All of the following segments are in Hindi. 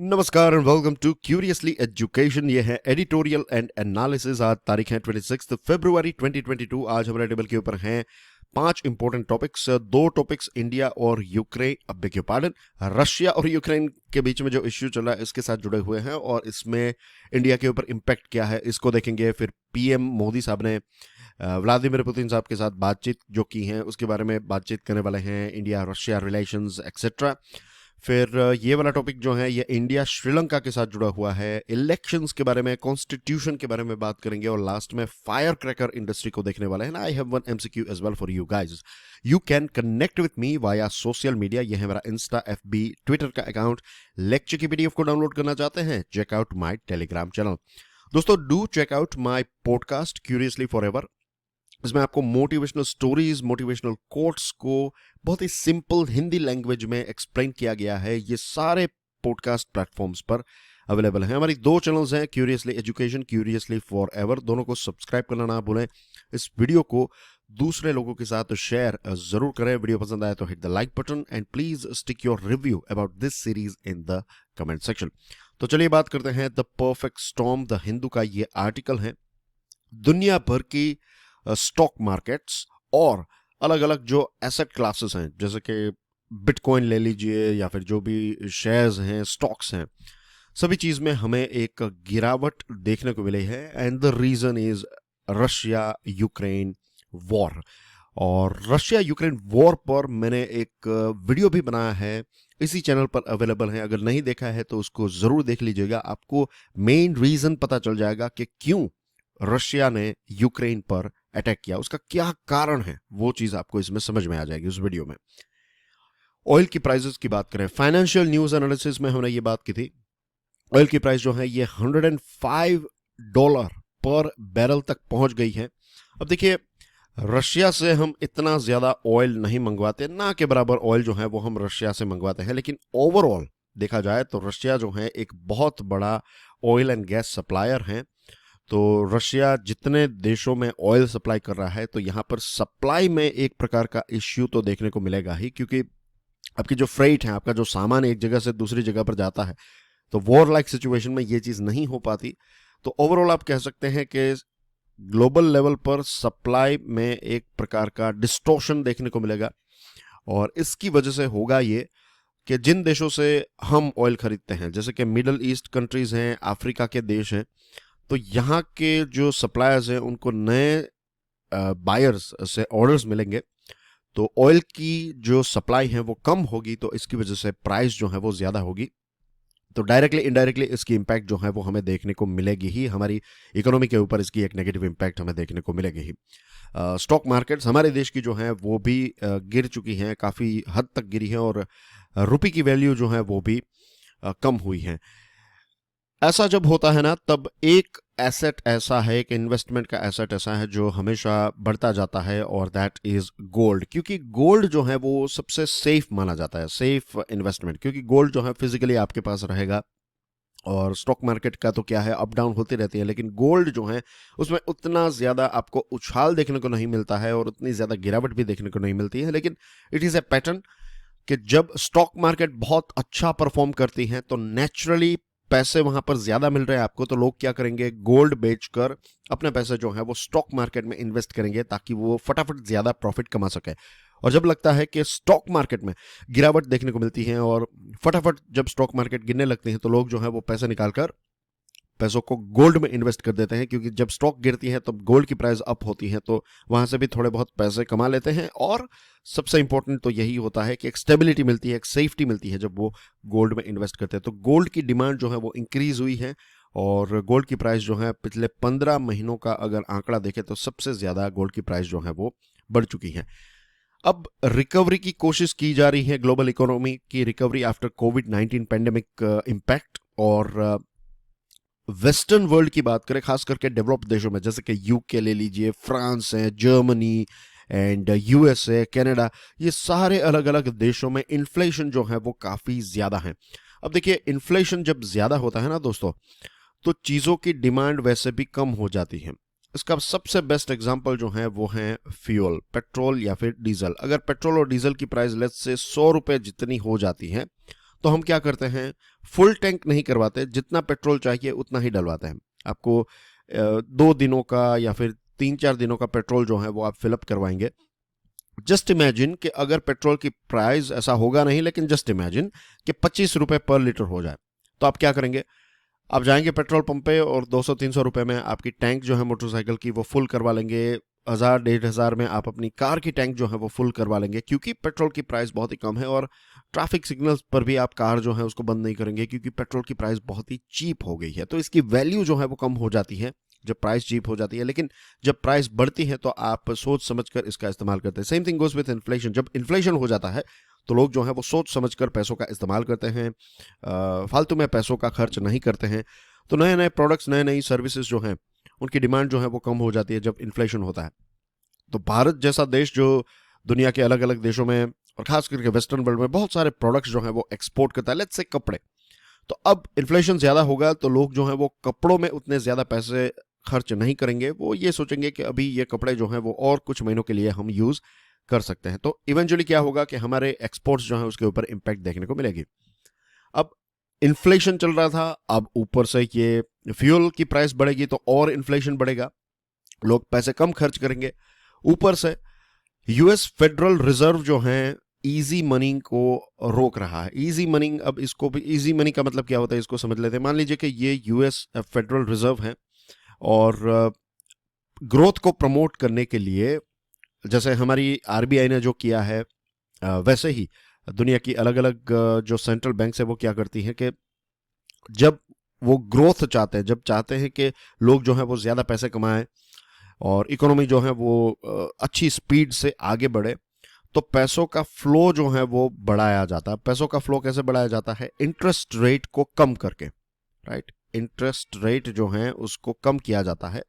नमस्कार and welcome to curiously education. ये है एडिटोरियल एंड एनालिसिस। आज तारीख है 26 फरवरी 2022। आज हमारे टेबल के ऊपर हैं 5 इंपॉर्टेंट टॉपिक्स। 2 टॉपिक्स इंडिया और Ukraine, bag your pardon, Russia और यूक्रेन के बीच में जो इश्यू चल रहा है इसके साथ जुड़े हुए हैं और इसमें इंडिया के ऊपर इम्पैक्ट क्या है इसको देखेंगे। फिर पीएम मोदी साहब ने व्लादिमीर पुतिन साहब के साथ बातचीत जो की है उसके बारे में बातचीत करने वाले हैं, इंडिया रशिया रिलेशंस एक्सेट्रा। फिर ये वाला टॉपिक जो है ये इंडिया श्रीलंका के साथ जुड़ा हुआ है, इलेक्शंस के बारे में, कॉन्स्टिट्यूशन के बारे में बात करेंगे और लास्ट में फायर क्रैकर इंडस्ट्री को देखने वाले हैं। I have one MCQ as well for you guys. You can connect with me via social media. ये है मेरा इंस्टा, एफबी, ट्विटर का अकाउंट। लेक्चर की पीडीएफ को डाउनलोड करना चाहते हैं, check out my Telegram channel. दोस्तों do check out my podcast curiously forever. इसमें आपको मोटिवेशनल स्टोरीज, मोटिवेशनल कोट्स को बहुत ही सिंपल हिंदी लैंग्वेज में एक्सप्लेन किया गया है। ये सारे पॉडकास्ट प्लेटफॉर्म्स पर अवेलेबल हैं। हमारी 2 चैनल्स हैं, क्यूरियसली एजुकेशन, क्यूरियसली फॉरएवर। दोनों को सब्सक्राइब करना ना भूलें। इस वीडियो को दूसरे लोगों के साथ शेयर जरूर करें। वीडियो पसंद आए तो hit the like button and please stick your review about this series in the comment section. तो चलिए बात करते हैं the perfect storm, the Hindu का ये आर्टिकल है। दुनिया भर की स्टॉक मार्केट्स और अलग अलग जो एसेट क्लासेस हैं, जैसे कि बिटकॉइन ले लीजिए या फिर जो भी शेयर्स हैं, स्टॉक्स हैं, सभी चीज में हमें एक गिरावट देखने को मिली है। And the reason is Russia Ukraine war. और रशिया यूक्रेन वॉर पर मैंने एक वीडियो भी बनाया है, इसी चैनल पर अवेलेबल है। अगर नहीं देखा है तो उसको जरूर देख लीजिएगा। आपको मेन रीजन पता चल जाएगा कि क्यों रशिया ने यूक्रेन पर अटैक किया, उसका क्या कारण है, वो चीज आपको इसमें समझ में आ जाएगी उस वीडियो में। ऑयल की प्राइसेस की बात करें, फाइनेंशियल न्यूज एनालिसिस में हमने ये बात की थी। ऑयल की प्राइस जो है ये $105 पर बैरल तक पहुंच गई है। अब देखिए, रशिया से हम इतना ज्यादा ऑयल नहीं मंगवाते, ना के बराबर ऑयल जो है वो हम रशिया से मंगवाते हैं, लेकिन ओवरऑल देखा जाए तो रशिया जो है एक बहुत बड़ा ऑयल एंड गैस सप्लायर है। तो रशिया जितने देशों में ऑयल सप्लाई कर रहा है, तो यहाँ पर सप्लाई में एक प्रकार का इश्यू तो देखने को मिलेगा ही, क्योंकि आपकी जो फ्रेट है, आपका जो सामान एक जगह से दूसरी जगह पर जाता है, तो वॉर लाइक सिचुएशन में ये चीज नहीं हो पाती। तो ओवरऑल आप कह सकते हैं कि ग्लोबल लेवल पर सप्लाई में एक प्रकार का डिस्टॉर्शन देखने को मिलेगा। और इसकी वजह से होगा ये कि जिन देशों से हम ऑयल खरीदते हैं, जैसे कि मिडल ईस्ट कंट्रीज हैं, अफ्रीका के देश हैं, तो यहाँ के जो सप्लायर्स हैं उनको नए बायर्स से ऑर्डर्स मिलेंगे, तो ऑयल की जो सप्लाई है वो कम होगी, तो इसकी वजह से प्राइस जो है वो ज्यादा होगी। तो डायरेक्टली इनडायरेक्टली इसकी इंपैक्ट जो है वो हमें देखने को मिलेगी ही। हमारी इकोनॉमी के ऊपर इसकी एक नेगेटिव इंपैक्ट हमें देखने को मिलेगी ही। स्टॉक मार्केट्स हमारे देश की जो है वो भी गिर चुकी हैं, काफी हद तक गिरी है और रुपये की वैल्यू जो है वो भी कम हुई है। ऐसा जब होता है ना, तब एक एसेट ऐसा है, एक इन्वेस्टमेंट का एसेट ऐसा है जो हमेशा बढ़ता जाता है, और दैट इज गोल्ड। क्योंकि गोल्ड जो है वो सबसे सेफ माना जाता है, सेफ इन्वेस्टमेंट, क्योंकि गोल्ड जो है फिजिकली आपके पास रहेगा। और स्टॉक मार्केट का तो क्या है, अप डाउन होती रहती है, लेकिन गोल्ड जो है उसमें उतना ज्यादा आपको उछाल देखने को नहीं मिलता है और उतनी ज्यादा गिरावट भी देखने को नहीं मिलती है। लेकिन इट इज ए पैटर्न कि जब स्टॉक मार्केट बहुत अच्छा परफॉर्म करती है तो नेचुरली पैसे वहां पर ज्यादा मिल रहे हैं आपको, तो लोग क्या करेंगे, गोल्ड बेचकर अपने पैसे जो है वो स्टॉक मार्केट में इन्वेस्ट करेंगे ताकि वो फटाफट ज्यादा प्रॉफिट कमा सके। और जब लगता है कि स्टॉक मार्केट में गिरावट देखने को मिलती है और फटाफट जब स्टॉक मार्केट गिरने लगती है, तो लोग जो है वो पैसे निकालकर पैसों को गोल्ड में इन्वेस्ट कर देते हैं, क्योंकि जब स्टॉक गिरती है तो गोल्ड की प्राइस अप होती है, तो वहां से भी थोड़े बहुत पैसे कमा लेते हैं। और सबसे इंपॉर्टेंट तो यही होता है कि एक स्टेबिलिटी मिलती है, एक सेफ्टी मिलती है जब वो गोल्ड में इन्वेस्ट करते हैं। तो गोल्ड की डिमांड जो है वो इंक्रीज हुई है और गोल्ड की प्राइस जो है पिछले 15 महीनों का अगर आंकड़ा देखें तो सबसे ज्यादा गोल्ड की प्राइस जो है वो बढ़ चुकी है। अब रिकवरी की कोशिश की जा रही है, ग्लोबल इकोनॉमी की रिकवरी आफ्टर कोविड-19 पैंडेमिक इम्पैक्ट। और वेस्टर्न वर्ल्ड की बात करें, खास करके डेवलप्ड देशों में, जैसे कि यूके ले लीजिए, फ्रांस है, जर्मनी एंड यूएसए, कनाडा, ये सारे अलग अलग देशों में इन्फ्लेशन जो है वो काफी ज्यादा है। अब देखिए, इन्फ्लेशन जब ज्यादा होता है ना दोस्तों, तो चीजों की डिमांड वैसे भी कम हो जाती है। इसका सबसे बेस्ट एग्जांपल जो है वो है फ्यूल, पेट्रोल या फिर डीजल। अगर पेट्रोल और डीजल की प्राइस लेट्स से 100 रुपए जितनी हो जाती है, तो तो हम क्या करते हैं, फुल टैंक नहीं करवाते, जितना पेट्रोल चाहिए उतना ही डलवाते हैं। आपको 2 दिनों का या फिर 3-4 दिनों का पेट्रोल जो है वो आप फिलअप करवाएंगे। जस्ट इमेजिन कि अगर पेट्रोल की प्राइस, ऐसा होगा नहीं लेकिन जस्ट इमेजिन कि 25 रुपए पर लीटर हो जाए, तो आप क्या करेंगे? आप जाएंगे पेट्रोल पंप पे और 200-300 रुपए में आपकी टैंक जो है मोटरसाइकिल की वो फुल करवा लेंगे। 1000-1500 में आप अपनी कार की टैंक जो है वो फुल करवा लेंगे, क्योंकि पेट्रोल की प्राइस बहुत ही कम है। और ट्रैफिक सिग्नल्स पर भी आप कार जो है उसको बंद नहीं करेंगे, क्योंकि पेट्रोल की प्राइस बहुत ही चीप हो गई है। तो इसकी वैल्यू जो है वो कम हो जाती है जब प्राइस चीप हो जाती है, लेकिन जब प्राइस बढ़ती है तो आप सोच समझकर इसका इस्तेमाल करते हैं। Same thing goes with inflation. जब इन्फ्लेशन हो जाता है तो लोग जो है वो सोच समझकर पैसों का इस्तेमाल करते हैं, फालतू में पैसों का खर्च नहीं करते हैं। तो नए नए प्रोडक्ट्स, नए नई सर्विसेज जो हैं उनकी डिमांड जो है वो कम हो जाती है जब इन्फ्लेशन होता है। तो भारत जैसा देश जो दुनिया के अलग अलग देशों में और खास करके वेस्टर्न वर्ल्ड में बहुत सारे प्रोडक्ट्स जो है वो एक्सपोर्ट करता है, लेट्स से कपड़े। तो अब इन्फ्लेशन ज्यादा होगा तो लोग जो है वो कपड़ों में उतने ज्यादा पैसे खर्च नहीं करेंगे। वो ये सोचेंगे कि अभी ये कपड़े जो हैं वो और कुछ महीनों के लिए हम यूज कर सकते हैं। तो इवेंचुअली क्या होगा कि हमारे एक्सपोर्ट्स जो है उसके ऊपर इंपैक्ट देखने को मिलेगी। अब इन्फ्लेशन चल रहा था, अब ऊपर से ये फ्यूल की प्राइस बढ़ेगी तो और इन्फ्लेशन बढ़ेगा, लोग पैसे कम खर्च करेंगे। ऊपर से यूएस फेडरल रिजर्व जो है इजी मनी को रोक रहा है। इजी मनी, अब इसको भी, इजी मनी का मतलब क्या होता है इसको समझ लेते हैं। मान लीजिए कि ये यूएस फेडरल रिजर्व है और ग्रोथ को प्रमोट करने के लिए, जैसे हमारी आरबीआई ने जो किया है, वैसे ही दुनिया की अलग अलग जो सेंट्रल बैंक है वो क्या करती हैं कि जब वो ग्रोथ चाहते हैं, जब चाहते हैं कि लोग जो है वो ज्यादा पैसे कमाएं और इकोनॉमी जो है वो अच्छी स्पीड से आगे बढ़े, तो पैसों का फ्लो जो है वो बढ़ाया जाता है। पैसों का फ्लो कैसे बढ़ाया जाता है? इंटरेस्ट रेट को कम करके, राइट? इंटरेस्ट रेट जो है उसको कम किया जाता है।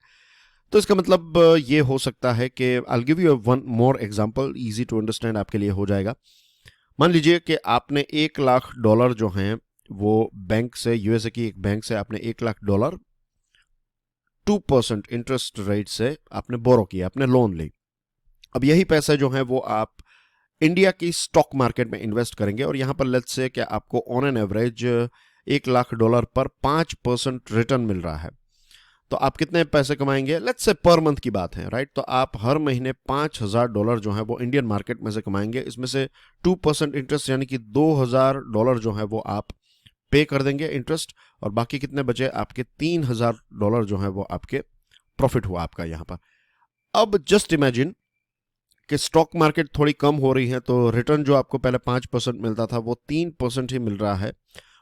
तो इसका मतलब ये हो सकता है कि I give you one more example, easy to understand आपके लिए हो जाएगा। मान लीजिए कि आपने $1,00,000 जो हैं वो बैंक से, यूएसए की एक बैंक से आपने $1,00,000 2% इंटरेस्ट रेट से आपने बोरो किया, आपने लोन ली। अब यही पैसे जो हैं वो आप इंडिया की स्टॉक मार्केट में इन्वेस्ट करेंगे और यहां पर लेट्स से कि आपको ऑन एन एवरेज $1,00,000 पर 5% रिटर्न मिल रहा है। तो आप कितने पैसे कमाएंगे? लेट्स से पर मंथ की बात है, राइट? तो आप हर महीने $5,000 जो है वो इंडियन मार्केट में से कमाएंगे। इसमें से 2% इंटरेस्ट यानी कि $2,000 जो है वो आप पे कर देंगे इंटरेस्ट, और बाकी कितने बचे? आपके $3,000 जो है वो आपके प्रॉफिट हुआ आपका यहां पर। अब जस्ट इमेजिन कि स्टॉक मार्केट थोड़ी कम हो रही है तो रिटर्न जो आपको पहले 5% मिलता था वो 3% ही मिल रहा है,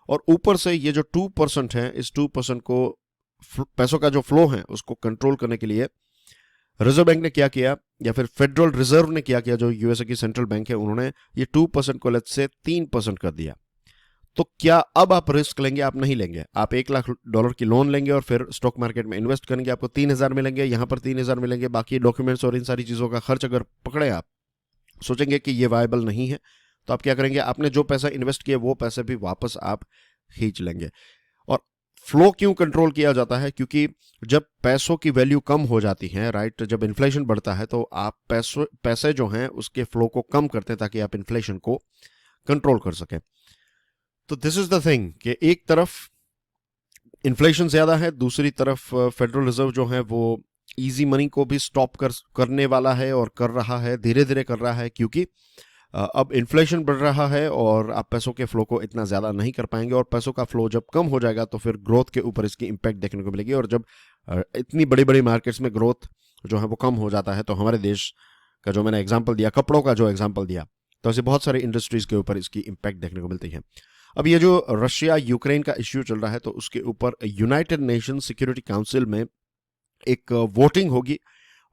और ऊपर से ये जो 2% है, इस 2% को, पैसों का जो फ्लो है उसको कंट्रोल करने के लिए रिजर्व बैंक ने क्या किया, या फिर फेडरल रिजर्व ने क्या किया, जो यूएसए की सेंट्रल बैंक है, उन्होंने ये 2% को लेट्स से 3% कर दिया। तो क्या अब आप रिस्क लेंगे? आप नहीं लेंगे। आप $1,00,000 की लोन लेंगे और फिर स्टॉक मार्केट में इन्वेस्ट करेंगे, आपको 3,000 मिलेंगे, यहां पर 3,000 मिलेंगे, बाकी डॉक्यूमेंट्स और इन सारी चीजों का खर्च अगर पकड़े, आप सोचेंगे कि ये वायबल नहीं है, तो आप क्या करेंगे? आपने जो पैसा इन्वेस्ट किया वो पैसे भी वापस आप खींच लेंगे। और फ्लो क्यों कंट्रोल किया जाता है? क्योंकि जब पैसों की वैल्यू कम हो जाती है, राइट, जब इन्फ्लेशन बढ़ता है तो आप पैसे जो हैं उसके फ्लो को कम करते हैं ताकि आप इन्फ्लेशन को कंट्रोल कर सकें। तो दिस इज द थिंग कि एक तरफ इन्फ्लेशन ज्यादा है, दूसरी तरफ फेडरल रिजर्व जो है वो इजी मनी को भी स्टॉप करने वाला है और कर रहा है, धीरे धीरे कर रहा है, क्योंकि अब इन्फ्लेशन बढ़ रहा है और आप पैसों के फ्लो को इतना ज्यादा नहीं कर पाएंगे, और पैसों का फ्लो जब कम हो जाएगा तो फिर ग्रोथ के ऊपर इसकी इंपैक्ट देखने को मिलेगी। और जब इतनी बड़ी बड़ी मार्केट्स में ग्रोथ जो है वो कम हो जाता है, तो हमारे देश का जो मैंने एग्जाम्पल दिया, कपड़ों का जो एग्जाम्पल दिया, तो ऐसे बहुत सारे इंडस्ट्रीज के ऊपर इसकी इंपैक्ट देखने को मिलती है। अब ये जो रशिया यूक्रेन का इश्यू चल रहा है, तो उसके ऊपर यूनाइटेड नेशन सिक्योरिटी काउंसिल में एक वोटिंग होगी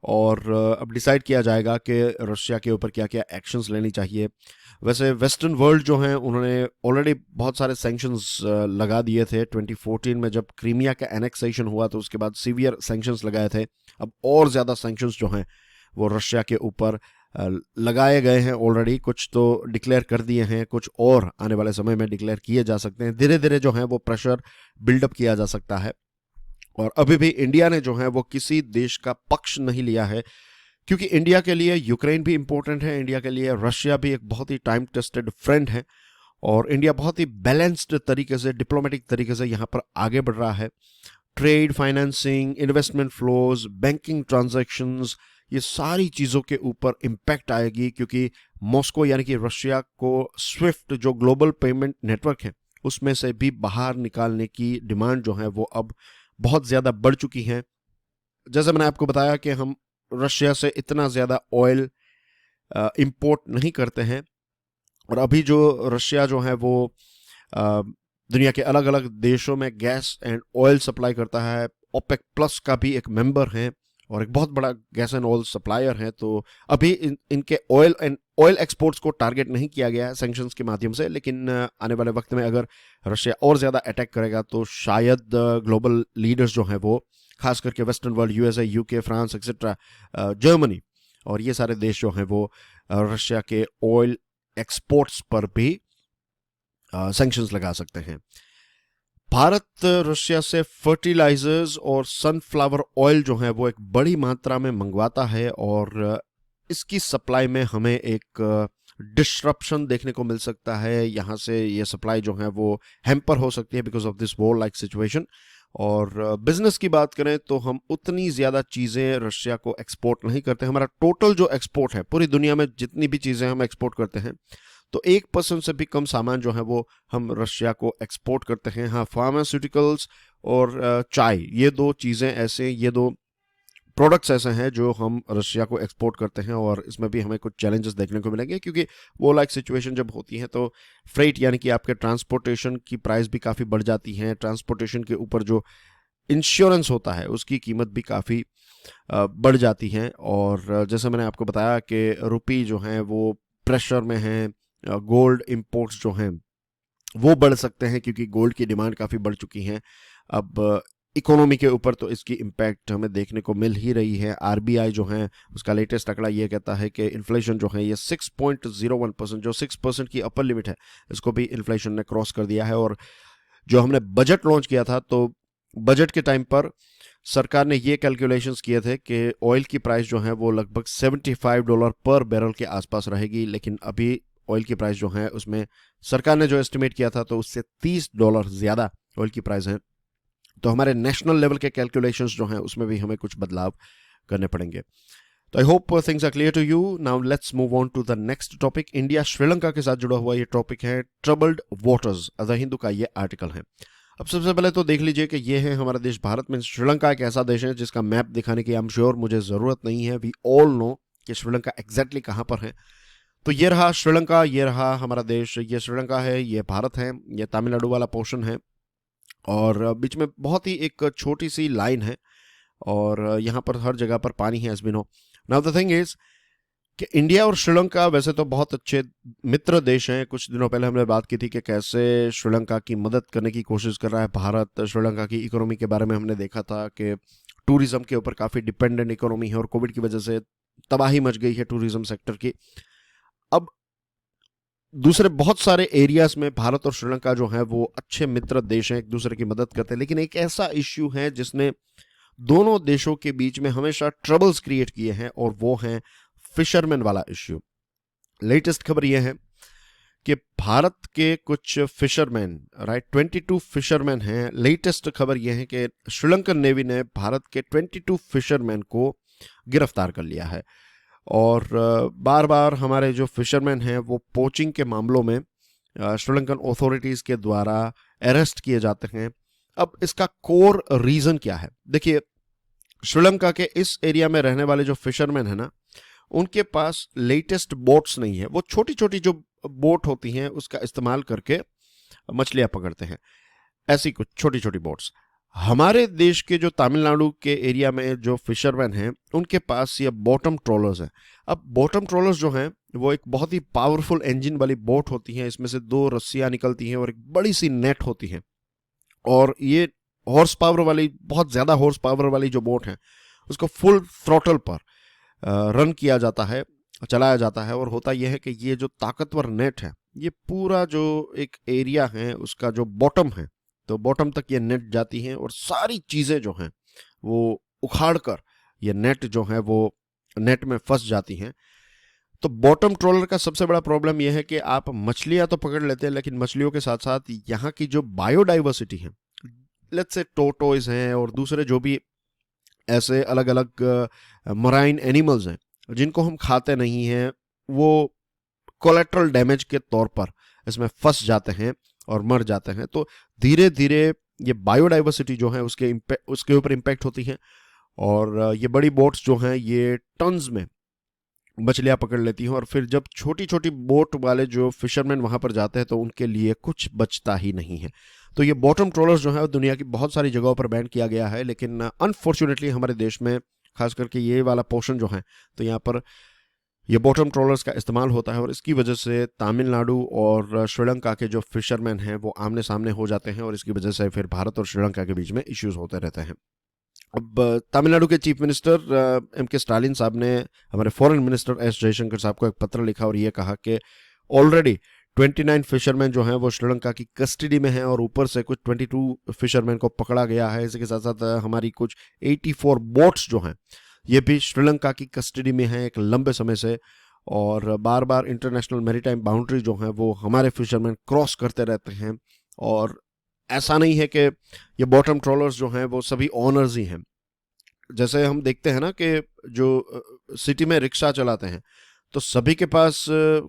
और अब डिसाइड किया जाएगा कि रशिया के ऊपर क्या क्या एक्शंस लेनी चाहिए। वैसे वेस्टर्न वर्ल्ड जो है उन्होंने ऑलरेडी बहुत सारे सैंक्शंस लगा दिए थे 2014 में, जब क्रीमिया का एनेक्सेशन हुआ तो उसके बाद सीवियर सैंक्शंस लगाए थे। अब और ज़्यादा सैंक्शंस जो हैं वो रशिया के ऊपर लगाए गए हैं ऑलरेडी, कुछ तो डिक्लेयर कर दिए हैं, कुछ और आने वाले समय में डिक्लेयर किए जा सकते हैं। धीरे धीरे जो है वो प्रेशर बिल्डअप किया जा सकता है। और अभी भी इंडिया ने जो है वो किसी देश का पक्ष नहीं लिया है, क्योंकि इंडिया के लिए यूक्रेन भी इंपॉर्टेंट है, इंडिया के लिए रशिया भी एक बहुत ही टाइम टेस्टेड फ्रेंड है, और इंडिया बहुत ही बैलेंस्ड तरीके से, डिप्लोमेटिक तरीके से यहाँ पर आगे बढ़ रहा है। Trade, financing, investment flows, banking transactions, ये सारी चीज़ों के ऊपर इम्पैक्ट आएगी, क्योंकि मॉस्को यानी कि रशिया को स्विफ्ट जो ग्लोबल पेमेंट नेटवर्क है उसमें से भी बाहर निकालने की डिमांड जो है वो अब बहुत ज़्यादा बढ़ चुकी है। जैसे मैंने आपको बताया कि हम रशिया से इतना ज़्यादा ऑयल इंपोर्ट नहीं करते हैं, और अभी जो रशिया जो है वो दुनिया के अलग अलग देशों में गैस एंड ऑयल सप्लाई करता है। ओपेक प्लस का भी एक मेंबर है और एक बहुत बड़ा गैस एंड ऑयल सप्लायर है। तो अभी इनके ऑयल एक्सपोर्ट्स को टारगेट नहीं किया गया है सैंक्शंस के माध्यम से, लेकिन आने वाले वक्त में अगर रशिया और ज़्यादा अटैक करेगा तो शायद ग्लोबल लीडर्स जो हैं वो, खास करके western world, USA, UK, France etcetera, Germany और ये सारे देश जो हैं वो रशिया के ऑयल एक्सपोर्ट्स पर भी सैंक्शंस लगा सकते हैं। भारत रशिया से फर्टिलाइजर्स और सनफ्लावर ऑयल जो है वो एक बड़ी मात्रा में मंगवाता है, और इसकी सप्लाई में हमें एक डिस्ट्रप्शन देखने को मिल सकता है। यहाँ से ये सप्लाई जो है वो हैम्पर हो सकती है because of this war like situation. और बिजनेस की बात करें तो हम उतनी ज़्यादा चीज़ें रशिया को एक्सपोर्ट नहीं करते। हमारा टोटल जो एक्सपोर्ट है पूरी दुनिया में जितनी भी चीज़ें हम एक्सपोर्ट करते हैं, तो 1% से भी कम सामान जो है वो हम रशिया को एक्सपोर्ट करते हैं। हाँ, फार्मास्यूटिकल्स और चाय, ये दो चीज़ें ऐसे, ये दो प्रोडक्ट्स ऐसे हैं जो हम रशिया को एक्सपोर्ट करते हैं, और इसमें भी हमें कुछ चैलेंजेस देखने को मिलेंगे, क्योंकि वो लाइक सिचुएशन जब होती है तो फ्रेट यानी कि आपके ट्रांसपोर्टेशन की प्राइस भी काफ़ी बढ़ जाती है। ट्रांसपोर्टेशन के ऊपर जो इंश्योरेंस होता है उसकी कीमत भी काफ़ी बढ़ जाती है। और जैसे मैंने आपको बताया कि रुपी जो है वो प्रेशर में है, गोल्ड इंपोर्ट्स जो हैं वो बढ़ सकते हैं क्योंकि गोल्ड की डिमांड काफ़ी बढ़ चुकी है। अब इकोनॉमी के ऊपर तो इसकी इम्पैक्ट हमें देखने को मिल ही रही है। आरबीआई जो है उसका लेटेस्ट आंकड़ा ये कहता है कि इन्फ्लेशन जो है ये 6.01%, जो 6% की अपर लिमिट है, इसको भी इन्फ्लेशन ने क्रॉस कर दिया है। और जो हमने बजट लॉन्च किया था, तो बजट के टाइम पर सरकार ने ये कैलकुलेशंस किए थे कि ऑयल की प्राइस जो है वो लगभग $75 पर बैरल के आसपास रहेगी, लेकिन अभी ऑयल की प्राइस जो है उसमें सरकार ने जो एस्टिमेट किया था तो उससे $30 ज़्यादा ऑयल की प्राइस है। तो हमारे नेशनल लेवल के कैलकुलेशंस जो हैं उसमें भी हमें कुछ बदलाव करने पड़ेंगे। तो I hope things are clear to you. Now let's move on to the next topic. India Sri Lanka के साथ जुड़ा हुआ ये टॉपिक है, ट्रबल्ड वाटर्स, द हिंदू का ये आर्टिकल है। अब सबसे पहले तो देख लीजिए कि ये है हमारा देश भारत में। श्रीलंका एक ऐसा देश है जिसका मैप दिखाने की आई एम श्योर मुझे ज़रूरत नहीं है। वी ऑल नो कि श्रीलंका एग्जैक्टली कहाँ पर है। तो ये रहा श्रीलंका, ये रहा हमारा देश। ये श्रीलंका है, ये भारत है, ये तमिलनाडु वाला पोर्शन है, और बीच में बहुत ही एक छोटी सी लाइन है, और यहाँ पर हर जगह पर पानी है, as we know. Now the thing is कि इंडिया और श्रीलंका वैसे तो बहुत अच्छे मित्र देश हैं। कुछ दिनों पहले हमने बात की थी कि कैसे श्रीलंका की मदद करने की कोशिश कर रहा है भारत। श्रीलंका की इकोनॉमी के बारे में हमने देखा था कि टूरिज्म के ऊपर काफ़ी डिपेंडेंट इकोनॉमी है, और कोविड की वजह से तबाही मच गई है टूरिज्म सेक्टर की। अब दूसरे बहुत सारे एरियाज में भारत और श्रीलंका जो है वो अच्छे मित्र देश हैं, एक दूसरे की मदद करते हैं, लेकिन एक ऐसा इश्यू है जिसने दोनों देशों के बीच में हमेशा ट्रबल्स क्रिएट किए हैं, और वो है फिशरमैन वाला इश्यू। लेटेस्ट खबर यह है कि भारत के कुछ फिशरमैन, राइट, 22 फिशरमैन हैं। लेटेस्ट खबर यह है कि श्रीलंकन नेवी ने भारत के 22 फिशरमैन को गिरफ्तार कर लिया है। और बार बार हमारे जो फिशरमैन हैं वो पोचिंग के मामलों में श्रीलंकन अथॉरिटीज़ के द्वारा अरेस्ट किए जाते हैं। अब इसका कोर रीज़न क्या है? देखिए, श्रीलंका के इस एरिया में रहने वाले जो फिशरमैन हैं ना, उनके पास लेटेस्ट बोट्स नहीं है। वो छोटी छोटी जो बोट होती हैं उसका इस्तेमाल करके मछलियाँ पकड़ते हैं, ऐसी कुछ छोटी छोटी बोट्स। हमारे देश के जो तमिलनाडु के एरिया में जो फिशरमैन हैं उनके पास ये बॉटम ट्रॉलर्स हैं। अब बॉटम ट्रॉलर्स जो हैं वो एक बहुत ही पावरफुल इंजन वाली बोट होती हैं। इसमें से 2 रस्सियाँ निकलती हैं और एक बड़ी सी नेट होती है, और ये हॉर्स पावर वाली, बहुत ज़्यादा हॉर्स पावर वाली जो बोट है उसको फुल थ्रॉटल पर रन किया जाता है, चलाया जाता है। और होता यह है कि ये जो ताकतवर नेट है, ये पूरा जो एक एरिया है उसका जो बॉटम है, तो बॉटम तक ये नेट जाती हैं, और सारी चीज़ें जो हैं वो उखाड़ कर ये नेट जो है वो नेट में फंस जाती हैं। तो बॉटम ट्रॉलर का सबसे बड़ा प्रॉब्लम यह है कि आप मछलियां तो पकड़ लेते हैं, लेकिन मछलियों के साथ साथ यहाँ की जो बायोडाइवर्सिटी है, लेट्स से टोटोइज हैं और दूसरे जो भी ऐसे अलग अलग मराइन एनिमल्स हैं जिनको हम खाते नहीं हैं, वो कोलेट्रल डैमेज के तौर पर इसमें फंस जाते हैं और मर जाते हैं। तो धीरे धीरे ये बायोडाइवर्सिटी जो है उसके ऊपर इम्पैक्ट होती है, और ये बड़ी बोट्स जो हैं ये टन्स में मछलियां पकड़ लेती हैं, और फिर जब छोटी छोटी बोट वाले जो फिशरमैन वहां पर जाते हैं तो उनके लिए कुछ बचता ही नहीं है। तो ये बॉटम ट्रॉलर्स जो है दुनिया की बहुत सारी जगहों पर बैन किया गया है, लेकिन अनफॉर्चुनेटली हमारे देश में खास करके ये वाला पोर्शन जो है, तो यहाँ पर ये बॉटम ट्रॉलर्स का इस्तेमाल होता है, और इसकी वजह से तमिलनाडु और श्रीलंका के जो फिशरमैन हैं वो आमने सामने हो जाते हैं, और इसकी वजह से फिर भारत और श्रीलंका के बीच में इश्यूज होते रहते हैं। अब तमिलनाडु के चीफ मिनिस्टर M.K. स्टालिन साहब ने हमारे फॉरेन मिनिस्टर S. जयशंकर साहब को एक पत्र लिखा और ये कहा कि ऑलरेडी 29 फिशरमैन जो हैं वो श्रीलंका की कस्टडी में हैं, और ऊपर से कुछ 22 फिशरमैन को पकड़ा गया है। इसी के साथ साथ हमारी कुछ 84 बोट्स जो हैं ये भी श्रीलंका की कस्टडी में हैं एक लंबे समय से, और बार बार इंटरनेशनल मैरीटाइम बाउंड्री जो हैं वो हमारे फिशरमैन क्रॉस करते रहते हैं। और ऐसा नहीं है कि ये बॉटम ट्रॉलर्स जो हैं वो सभी ऑनर्स ही हैं। जैसे हम देखते हैं ना कि जो सिटी में रिक्शा चलाते हैं, तो सभी के पास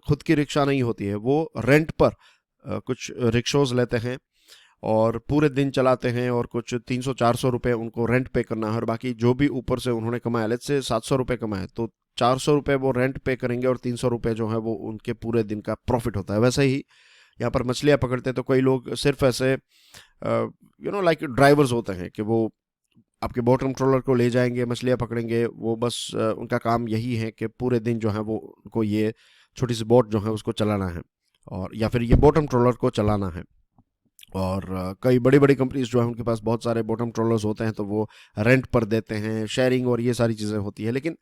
खुद की रिक्शा नहीं होती है, वो रेंट पर कुछ रिक्शोज लेते हैं और पूरे दिन चलाते हैं, और कुछ 300-400 रुपये उनको रेंट पे करना है, और बाकी जो भी ऊपर से उन्होंने कमाया, लेट्स से 700 रुपये कमाए, तो 400 रुपये वो रेंट पे करेंगे और 300 रुपये जो है वो उनके पूरे दिन का प्रॉफिट होता है। वैसे ही यहाँ पर मछलियाँ पकड़ते हैं तो कई लोग सिर्फ ऐसे लाइक ड्राइवर्स होते हैं कि वो आपके बॉटम ट्रॉलर को ले जाएंगे, मछलियाँ पकड़ेंगे, वो बस उनका काम यही है कि पूरे दिन जो है वो उनको ये छोटी सी बोट जो है उसको चलाना है, और या फिर ये बॉटम ट्रॉलर को चलाना है। और कई बड़ी बड़ी कंपनीज जो है उनके पास बहुत सारे बॉटम ट्रॉलर्स होते हैं, तो वो रेंट पर देते हैं, शेयरिंग और ये सारी चीज़ें होती है। लेकिन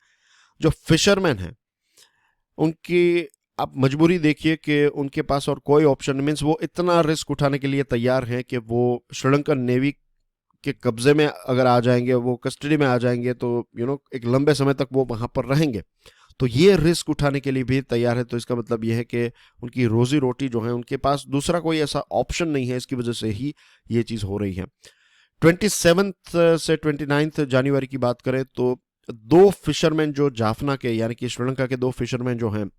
जो फिशरमैन हैं उनकी आप मजबूरी देखिए कि उनके पास और कोई ऑप्शन मीन्स वो इतना रिस्क उठाने के लिए तैयार हैं कि वो श्रीलंकन नेवी के कब्जे में अगर आ जाएंगे, वो कस्टडी में आ जाएंगे, तो एक लंबे समय तक वो वहाँ पर रहेंगे, तो ये रिस्क उठाने के लिए भी तैयार है। तो इसका मतलब ये है कि उनकी रोजी रोटी जो है, उनके पास दूसरा कोई ऐसा ऑप्शन नहीं है, इसकी वजह से ही ये चीज़ हो रही है। 27 से 29 जनवरी की बात करें तो 2 फिशरमैन जो जाफना के यानी कि श्रीलंका के 2 फिशरमैन जो हैं,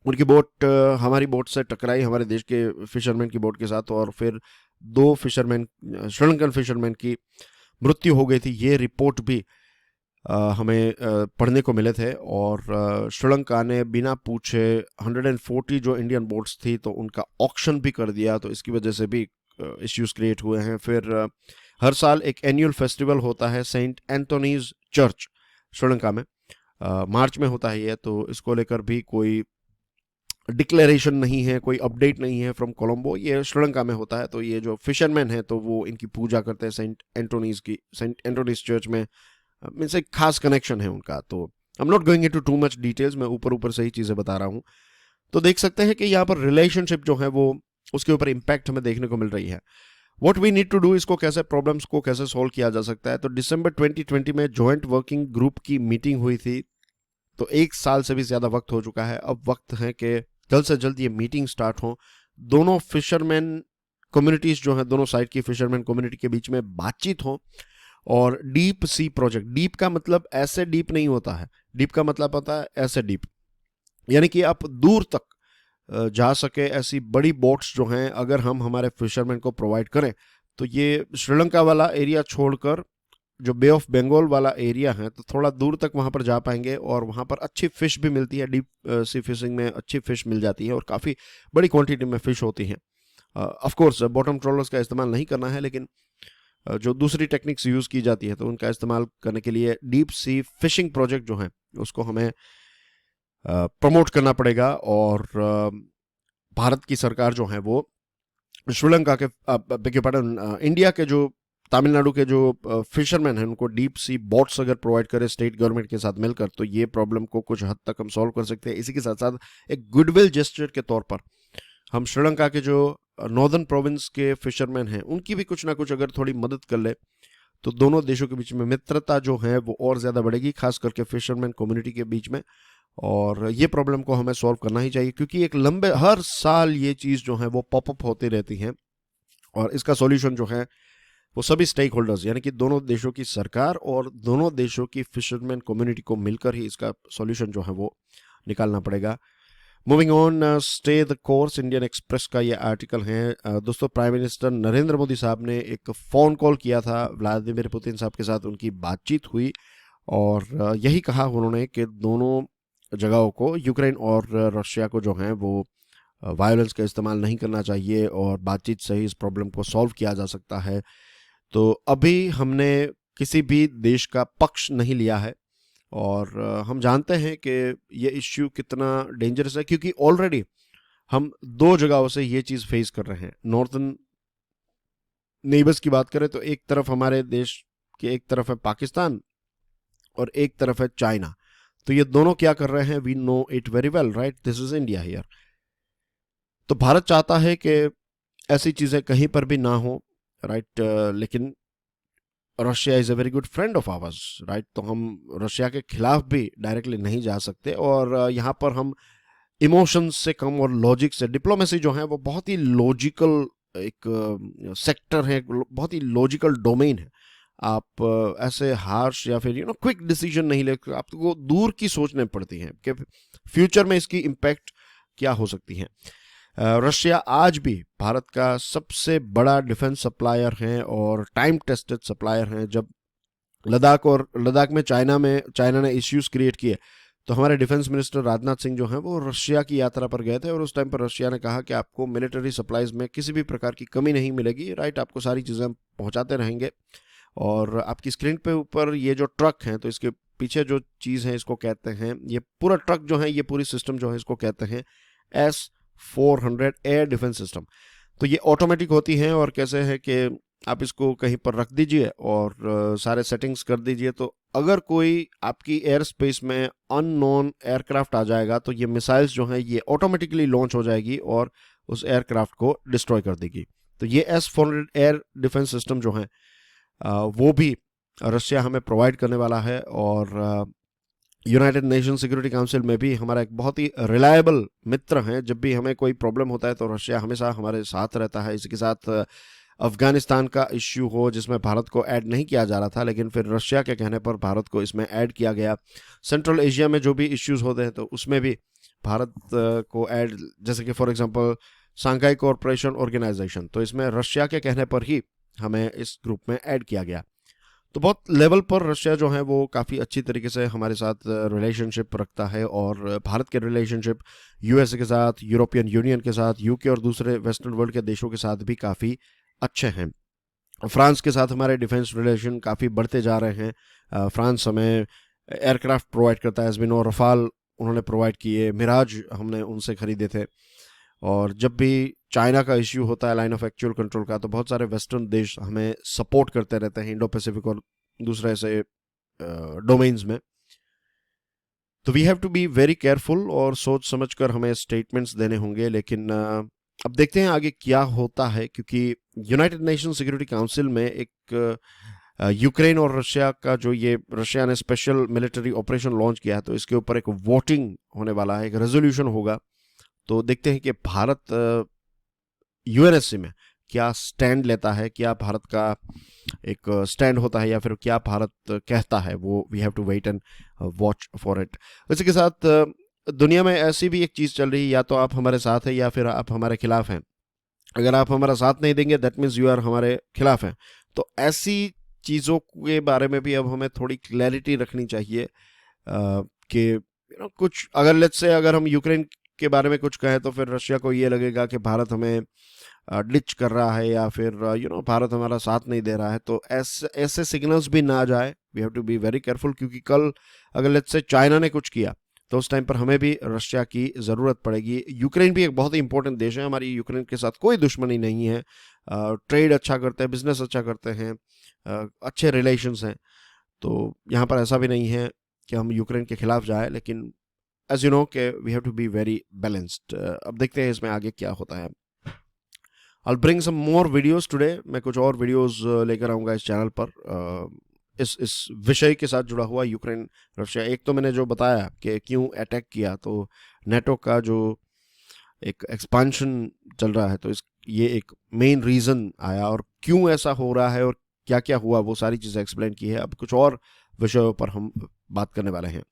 उनकी बोट हमारी बोट से टकराई, हमारे देश के फिशरमैन की बोट के साथ, और फिर 2 फिशरमैन श्रीलंकन फिशरमैन की मृत्यु हो गई थी। ये रिपोर्ट भी हमें पढ़ने को मिले थे, और श्रीलंका ने बिना पूछे 140 जो इंडियन बोट्स थी तो उनका ऑक्शन भी कर दिया, तो इसकी वजह से भी इश्यूज क्रिएट हुए हैं। फिर हर साल एक एनुअल फेस्टिवल होता है सेंट एंथोनीज चर्च श्रीलंका में, मार्च में होता है ये, तो इसको लेकर भी कोई डिक्लेरेशन नहीं है, कोई अपडेट नहीं है फ्रॉम कोलंबो, ये श्रीलंका में होता है। तो ये जो फिशरमैन है तो वो इनकी पूजा करते हैं सेंट एंटोनीज चर्च में, मीन्स एक खास कनेक्शन है उनका। तो I am not going into too much details, मैं ऊपर ऊपर से ही चीज़ें बता रहा हूँ। तो देख सकते हैं कि यहाँ पर रिलेशनशिप जो है वो उसके ऊपर इम्पैक्ट हमें देखने को मिल रही है। What we need to do, इसको कैसे प्रॉब्लम्स को कैसे सोल्व किया जा सकता है। तो दिसंबर 2020 में जॉइंट वर्किंग ग्रुप की मीटिंग हुई थी, तो 1 साल से भी ज़्यादा वक्त हो चुका है। अब वक्त है कि जल्द से जल्द ये मीटिंग स्टार्ट हो, दोनों फिशरमैन कम्युनिटीज़ जो हैं, दोनों साइड की फिशरमैन कम्युनिटी के बीच में बातचीत हो, और डीप सी प्रोजेक्ट, डीप का मतलब ऐसे डीप नहीं होता है, डीप का मतलब होता है ऐसे डीप, यानी कि आप दूर तक जा सके ऐसी बड़ी बोट्स जो हैं अगर हम हमारे फिशरमैन को प्रोवाइड करें, तो ये श्रीलंका वाला एरिया छोड़कर जो बे ऑफ बंगाल वाला एरिया है, तो थोड़ा दूर तक वहाँ पर जा पाएंगे, और वहाँ पर अच्छी फ़िश भी मिलती है, डीप सी फिशिंग में अच्छी फ़िश मिल जाती है और काफ़ी बड़ी क्वांटिटी में फ़िश होती हैं। ऑफ कोर्स बॉटम ट्रॉलर्स का इस्तेमाल नहीं करना है, लेकिन जो दूसरी टेक्निक्स यूज़ की जाती है तो उनका इस्तेमाल करने के लिए डीप सी फिशिंग प्रोजेक्ट जो है उसको हमें प्रमोट करना पड़ेगा। और भारत की सरकार जो है वो श्रीलंका के इंडिया के जो तमिलनाडु के जो फिशरमैन हैं उनको डीप सी बोट्स अगर प्रोवाइड करें स्टेट गवर्नमेंट के साथ मिलकर, तो ये प्रॉब्लम को कुछ हद तक हम सॉल्व कर सकते हैं। इसी के साथ साथ एक गुडविल जेस्चर के तौर पर हम श्रीलंका के जो नॉर्दर्न प्रोविंस के फिशरमैन हैं उनकी भी कुछ ना कुछ अगर थोड़ी मदद कर ले, तो दोनों देशों के बीच में मित्रता जो है वो और ज़्यादा बढ़ेगी, खास करके फिशरमैन कम्युनिटी के बीच में। और ये प्रॉब्लम को हमें सॉल्व करना ही चाहिए, क्योंकि एक लंबे हर साल ये चीज़ जो है वो पॉपअप होती रहती हैं। और इसका सॉल्यूशन जो है वो सभी स्टेक होल्डर्स यानी कि दोनों देशों की सरकार और दोनों देशों की फिशरमैन कम्युनिटी को मिलकर ही इसका सॉल्यूशन जो है वो निकालना पड़ेगा। Moving on, stay the course, Indian express का ये आर्टिकल है। दोस्तों, प्राइम मिनिस्टर नरेंद्र मोदी साहब ने एक फ़ोन कॉल किया था व्लादिमीर पुतिन साहब के साथ, उनकी बातचीत हुई और यही कहा उन्होंने कि दोनों जगहों को, यूक्रेन और रशिया को जो है वो वायलेंस का इस्तेमाल नहीं करना चाहिए और बातचीत से ही इस प्रॉब्लम को सॉल्व किया जा सकता है। तो अभी हमने किसी भी देश का पक्ष नहीं लिया है और हम जानते हैं कि ये इश्यू कितना डेंजरस है, क्योंकि ऑलरेडी हम दो जगहों से ये चीज़ फेस कर रहे हैं। नॉर्थन नेबर्स की बात करें तो एक तरफ हमारे देश के एक तरफ है पाकिस्तान और एक तरफ है चाइना। तो ये दोनों क्या कर रहे हैं, we know it very well, right? This is India here. तो भारत चाहता है कि ऐसी चीज़ें कहीं पर भी ना हो, राइट? लेकिन Russia is a very good friend of hours, right? तो हम रशिया के खिलाफ भी डायरेक्टली नहीं जा सकते और यहाँ पर हम इमोशंस से कम और लॉजिक से, डिप्लोमेसी जो है वो बहुत ही लॉजिकल एक सेक्टर है, बहुत ही लॉजिकल डोमेन है। आप ऐसे हार्श या फिर क्विक डिसीजन नहीं ले, आपको दूर की सोचने पड़ती हैं कि फ्यूचर में इसकी इम्पैक्ट क्या हो सकती है। रशिया आज भी भारत का सबसे बड़ा डिफेंस सप्लायर है और टाइम टेस्टेड सप्लायर हैं। जब लद्दाख में चाइना ने इश्यूज क्रिएट किए तो हमारे डिफेंस मिनिस्टर राजनाथ सिंह जो हैं वो रशिया की यात्रा पर गए थे और उस टाइम पर रशिया ने कहा कि आपको मिलिट्री सप्लाईज में किसी भी प्रकार की कमी नहीं मिलेगी, राइट? आपको सारी चीज़ें पहुंचाते रहेंगे। और आपकी स्क्रीन पे ऊपर ये जो ट्रक हैं, तो इसके पीछे जो चीज़ है इसको कहते हैं, ये पूरा ट्रक जो है, ये पूरी सिस्टम जो है इसको कहते हैं S-400 एयर डिफेंस सिस्टम। तो ये ऑटोमेटिक होती हैं और कैसे है कि आप इसको कहीं पर रख दीजिए और सारे सेटिंग्स कर दीजिए, तो अगर कोई आपकी एयर स्पेस में अननोन एयरक्राफ्ट आ जाएगा तो ये मिसाइल्स जो हैं ये ऑटोमेटिकली लॉन्च हो जाएगी और उस एयरक्राफ्ट को डिस्ट्रॉय कर देगी। तो ये S-400 एयर डिफेंस सिस्टम जो है वो भी रशिया हमें प्रोवाइड करने वाला है और यूनाइटेड नेशन सिक्योरिटी काउंसिल में भी हमारा एक बहुत ही रिलायबल मित्र है। जब भी हमें कोई प्रॉब्लम होता है तो रशिया हमेशा हमारे साथ रहता है। इसी के साथ अफगानिस्तान का इश्यू हो जिसमें भारत को ऐड नहीं किया जा रहा था, लेकिन फिर रशिया के कहने पर भारत को इसमें ऐड किया गया। सेंट्रल एशिया में जो भी इश्यूज होते हैं तो उसमें भी भारत को ऐड, जैसे कि for example Shanghai cooperation organisation, तो इसमें रशिया के कहने पर ही हमें इस ग्रुप में ऐड किया गया। तो बहुत लेवल पर रशिया जो है वो काफ़ी अच्छी तरीके से हमारे साथ रिलेशनशिप रखता है और भारत के रिलेशनशिप यूएसए के साथ, यूरोपियन यूनियन के साथ, यूके और दूसरे वेस्टर्न वर्ल्ड के देशों के साथ भी काफ़ी अच्छे हैं। फ्रांस के साथ हमारे डिफेंस रिलेशन काफ़ी बढ़ते जा रहे हैं। फ्रांस हमें एयरक्राफ्ट प्रोवाइड करता है, एसबिनो रफाल उन्होंने प्रोवाइड किए, मिराज हमने उनसे खरीदे थे। और जब भी चाइना का इश्यू होता है लाइन ऑफ एक्चुअल कंट्रोल का, तो बहुत सारे वेस्टर्न देश हमें सपोर्ट करते रहते हैं इंडो पैसिफिक और दूसरे ऐसे डोमेन्स में। तो we have to be very careful और सोच समझकर हमें स्टेटमेंट्स देने होंगे। लेकिन अब देखते हैं आगे क्या होता है, क्योंकि यूनाइटेड नेशन सिक्योरिटी काउंसिल में एक यूक्रेन और रशिया का जो ये रशिया ने स्पेशल मिलिट्री ऑपरेशन लॉन्च किया है, तो इसके ऊपर एक वोटिंग होने वाला है, एक रेजोल्यूशन होगा। तो देखते हैं कि भारत यूएनएससी में क्या स्टैंड लेता है, क्या भारत का एक स्टैंड होता है या फिर क्या भारत कहता है, वो we have to wait and watch for it. इसी के साथ दुनिया में ऐसी भी एक चीज़ चल रही है, या तो आप हमारे साथ हैं या फिर आप हमारे खिलाफ हैं। अगर आप हमारा साथ नहीं देंगे दैट मीन्स यू आर हमारे खिलाफ हैं। तो ऐसी चीज़ों के बारे में भी अब हमें थोड़ी क्लैरिटी रखनी चाहिए कि कुछ अगर लेट्स से अगर हम यूक्रेन के बारे में कुछ कहें तो फिर रशिया को ये लगेगा कि भारत हमें डिच कर रहा है या फिर भारत हमारा साथ नहीं दे रहा है। तो ऐसे सिग्नल्स भी ना आ जाए, we have to be very careful, क्योंकि कल अगर लेट्स से चाइना ने कुछ किया तो उस टाइम पर हमें भी रशिया की ज़रूरत पड़ेगी। यूक्रेन भी एक बहुत ही इंपॉर्टेंट देश है, हमारी यूक्रेन के साथ कोई दुश्मनी नहीं है, ट्रेड अच्छा करते हैं, बिजनेस अच्छा करते हैं, अच्छे रिलेशंस हैं। तो यहाँ पर ऐसा भी नहीं है कि हम यूक्रेन के खिलाफ जाए, लेकिन एज यू नो के we have to be very balanced. अब देखते हैं इसमें आगे क्या होता है। I'll bring some more videos today। मैं कुछ और वीडियोस लेकर आऊँगा इस चैनल पर। इस विषय के साथ जुड़ा हुआ यूक्रेन रशिया। एक तो मैंने जो बताया कि क्यों अटैक किया, तो नेटो का जो एक एक्सपांशन चल रहा है, तो ये एक मेन रीज़न आया, और क्यों ऐसा हो रहा है और क्या क्या हुआ वो सारी चीज़ें एक्सप्लेन की है। अब कुछ और विषयों पर हम बात करने वाले हैं।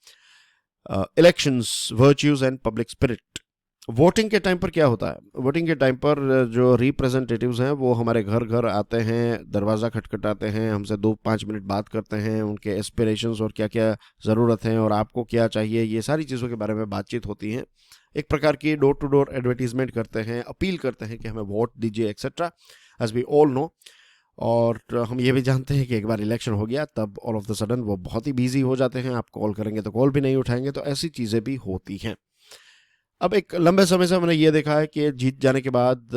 Elections, virtues and public spirit. Voting के टाइम पर क्या होता है? वोटिंग के टाइम पर जो रिप्रेजेंटेटिव्स हैं वो हमारे घर घर आते हैं, दरवाज़ा खटखटाते हैं, हमसे 2-5 मिनट बात करते हैं, उनके एस्पिरेशंस और क्या क्या ज़रूरत है और आपको क्या चाहिए, ये सारी चीज़ों के बारे में बातचीत होती है। एक प्रकार की डोर टू डोर एडवर्टीजमेंट करते हैं, अपील करते हैं कि हमें वोट दीजिए etcetera, as we all know. और हम ये भी जानते हैं कि एक बार इलेक्शन हो गया तब ऑल ऑफ द सडन वो बहुत ही बिजी हो जाते हैं, आप कॉल करेंगे तो कॉल भी नहीं उठाएंगे, तो ऐसी चीज़ें भी होती हैं। अब एक लंबे समय से हमने ये देखा है कि जीत जाने के बाद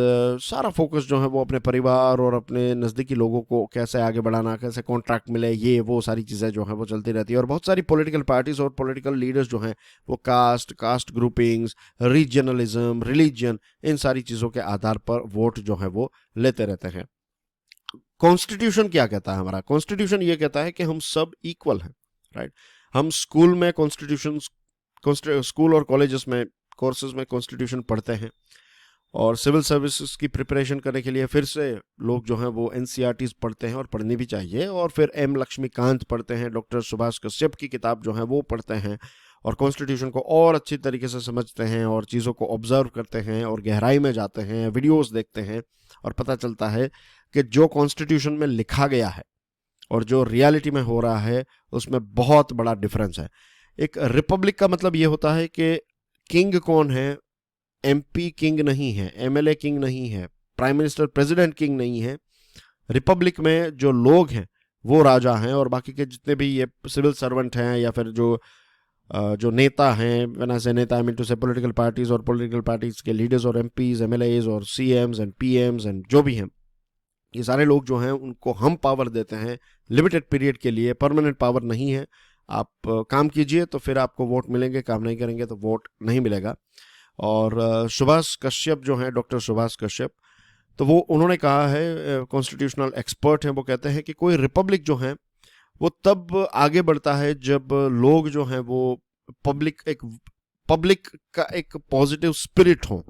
सारा फोकस जो है वो अपने परिवार और अपने नज़दीकी लोगों को कैसे आगे बढ़ाना, कैसे कॉन्ट्रैक्ट मिले, ये वो सारी चीज़ें जो हैं वो चलती रहती है। और बहुत सारी पॉलिटिकल पार्टीज और पॉलिटिकल लीडर्स जो हैं वो कास्ट ग्रुपिंग्स, रीजनलिज्म, रिलीजन, इन सारी चीज़ों के आधार पर वोट जो है वो लेते रहते हैं। कॉन्स्टिट्यूशन क्या कहता है? हमारा कॉन्स्टिट्यूशन ये कहता है कि हम सब इक्वल हैं, राइट। हम स्कूल में स्कूल और कॉलेजेस में कोर्सेज में कॉन्स्टिट्यूशन पढ़ते हैं, और सिविल सर्विसेज की प्रिपरेशन करने के लिए फिर से लोग जो हैं वो एनसीईआरटीज पढ़ते हैं, और पढ़नी भी चाहिए। और फिर एम लक्ष्मीकांत पढ़ते हैं, डॉक्टर सुभाष कश्यप की किताब जो है वो पढ़ते हैं, और कॉन्स्टिट्यूशन को और अच्छी तरीके से समझते हैं और चीज़ों को ऑब्जर्व करते हैं और गहराई में जाते हैं, वीडियोस देखते हैं, और पता चलता है कि जो कॉन्स्टिट्यूशन में लिखा गया है और जो रियलिटी में हो रहा है उसमें बहुत बड़ा डिफरेंस है। एक रिपब्लिक का मतलब ये होता है कि किंग कौन है? एमपी किंग नहीं है, एमएलए किंग नहीं है, प्राइम मिनिस्टर प्रेसिडेंट किंग नहीं है। रिपब्लिक में जो लोग हैं वो राजा हैं, और बाकी के जितने भी ये सिविल सर्वेंट हैं या फिर जो नेता हैं, व्हेन आई से नेता आई मीन टू से पॉलिटिकल पार्टीज और पॉलिटिकल पार्टीज के लीडर्स और एमपीज, एमएलएज और सीएम्स एंड पीएम्स एंड जो भी हैं, ये सारे लोग जो हैं उनको हम पावर देते हैं लिमिटेड पीरियड के लिए, परमानेंट पावर नहीं है। आप काम कीजिए तो फिर आपको वोट मिलेंगे, काम नहीं करेंगे तो वोट नहीं मिलेगा। और सुभाष कश्यप जो हैं, डॉक्टर सुभाष कश्यप, तो वो उन्होंने कहा है, कॉन्स्टिट्यूशनल एक्सपर्ट हैं, वो कहते हैं कि कोई रिपब्लिक जो है वो तब आगे बढ़ता है जब लोग जो हैं वो पब्लिक का एक पॉजिटिव स्पिरिट हो।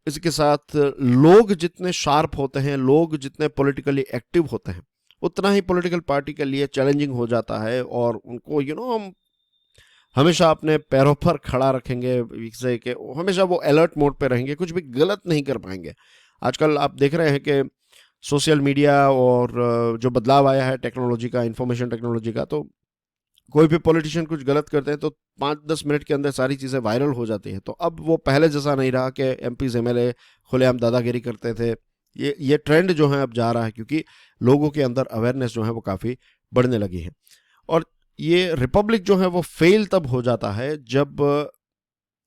इसके साथ लोग जितने शार्प होते हैं, लोग जितने पॉलिटिकली एक्टिव होते हैं, उतना ही पॉलिटिकल पार्टी के लिए चैलेंजिंग हो जाता है, और उनको हम हमेशा अपने पैरों पर खड़ा रखेंगे, जैसे कि हमेशा वो अलर्ट मोड पे रहेंगे, कुछ भी गलत नहीं कर पाएंगे। आजकल आप देख रहे हैं कि सोशल मीडिया और जो बदलाव आया है टेक्नोलॉजी का, इंफॉर्मेशन टेक्नोलॉजी का, तो कोई भी पॉलिटिशियन कुछ गलत करते हैं तो 5-10 मिनट के अंदर सारी चीज़ें वायरल हो जाती हैं। तो अब वो पहले जैसा नहीं रहा कि एमपीज एमएलए खुलेआम दादागिरी करते थे। ये ट्रेंड जो है अब जा रहा है, क्योंकि लोगों के अंदर अवेयरनेस जो है वो काफ़ी बढ़ने लगी है। और ये रिपब्लिक जो है वो फेल तब हो जाता है जब